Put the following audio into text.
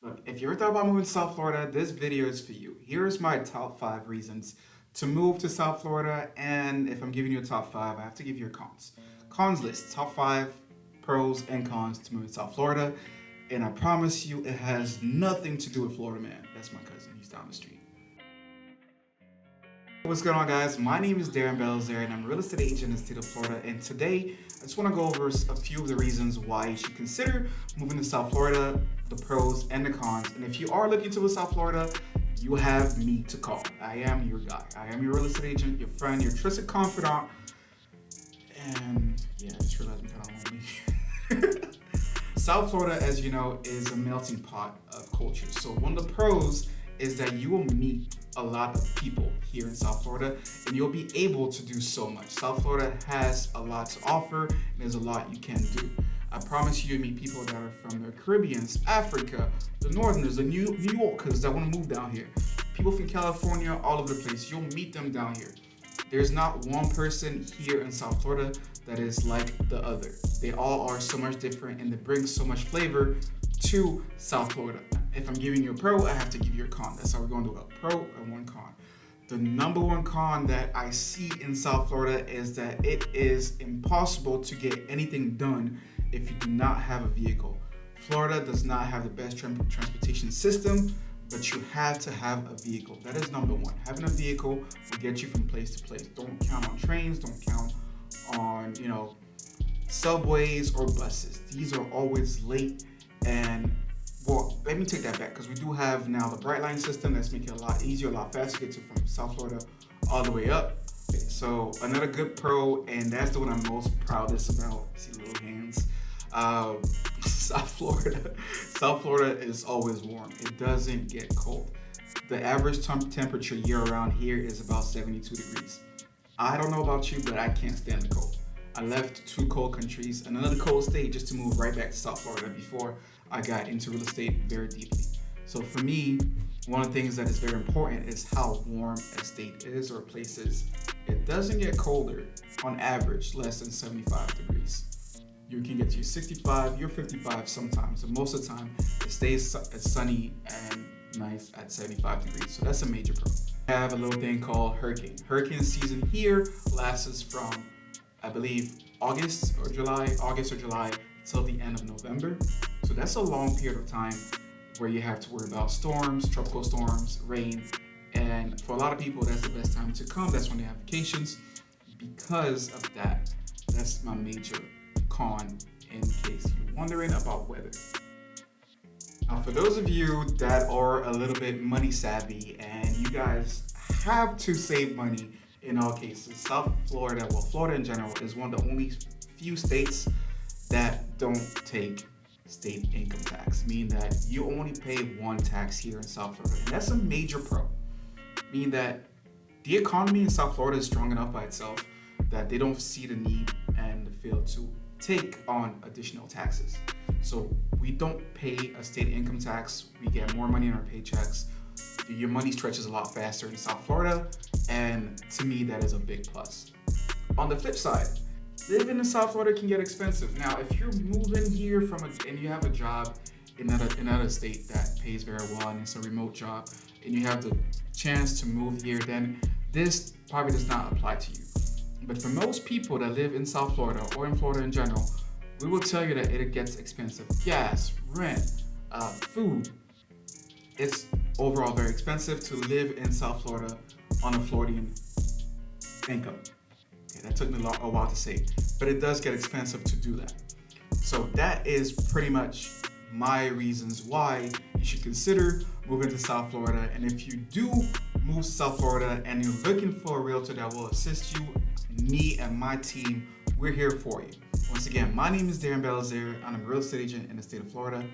Look, if you ever thought about moving to South Florida, this video is for you. Here's my top 5 reasons to move to South Florida, and if I'm giving you a top 5, I have to give you a cons. Cons list, top 5 pros and cons to move to South Florida, and I promise you it has nothing to do with Florida Man. That's my cousin, he's down the street. What's going on, guys? My name is Darren Belzer and I'm a real estate agent in the state of Florida, and today I just want to go over a few of the reasons why you should consider moving to South Florida, the pros and the cons. And if you are looking to move to South Florida, you have me to call. I am your guy. I am your real estate agent, your friend, your trusted confidant. And yeah, I just realized I'm kind of lonely. South Florida, as you know, is a melting pot of cultures. So one of the pros is that you will meet a lot of people here in South Florida, and you'll be able to do so much. South Florida has a lot to offer, and there's a lot you can do. I promise you meet people that are from the Caribbeans, Africa, the Northerners, the New Yorkers that want to move down here. People from California, all over the place. You'll meet them down here. There's not one person here in South Florida that is like the other. They all are so much different, and they bring so much flavor to South Florida. If I'm giving you a pro, I have to give you a con. That's how we're going to do a pro and one con. The number one con that I see in South Florida is that it is impossible to get anything done if you do not have a vehicle. Florida does not have the best transportation system, but you have to have a vehicle. That is number one. Having a vehicle will get you from place to place. Don't count on trains, don't count on, subways or buses. These are always late. And well, let me take that back, because we do have now the Bright Line system that's making it a lot easier, a lot faster to get to from South Florida all the way up. So another good pro, and that's the one I'm most proudest about. See little hands. South Florida. South Florida is always warm. It doesn't get cold. The average temperature year around here is about 72 degrees. I don't know about you, but I can't stand the cold. I left 2 cold countries and another cold state just to move right back to South Florida before I got into real estate very deeply. So for me, one of the things that is very important is how warm a state is or a place is. It doesn't get colder, on average, less than 75 degrees. You can get to 65, you're 55 sometimes, and most of the time it stays sunny and nice at 75 degrees. So that's a major pro. I have a little thing called hurricane. Hurricane season here lasts from, I believe, August or July till the end of November. So that's a long period of time where you have to worry about storms, tropical storms, rain. And for a lot of people, that's the best time to come. That's when they have vacations. Because of that, that's my major con in case you're wondering about weather. Now, for those of you that are a little bit money savvy and you guys have to save money in all cases, South Florida, well, Florida in general, is one of the only few states that don't take state income tax, meaning that you only pay one tax here in South Florida. And that's a major pro, meaning that the economy in South Florida is strong enough by itself that they don't see the need and the feel to take on additional taxes. So we don't pay a state income tax. We get more money in our paychecks. Your money stretches a lot faster in South Florida, and to me that is a big plus. On the flip side, living in South Florida can get expensive. Now, if you're moving here and you have a job in another state that pays very well and it's a remote job, and you have the chance to move here, then this probably does not apply to you. But for most people that live in South Florida or in Florida in general, we will tell you that it gets expensive. Gas, rent, food. It's overall very expensive to live in South Florida on a Floridian income. Okay, that took me a while to say, but it does get expensive to do that. So that is pretty much my reasons why you should consider moving to South Florida. And if you do move to South Florida and you're looking for a realtor that will assist you, me and my team, we're here for you. Once again, my name is Darren Belzer. I'm a real estate agent in the state of Florida.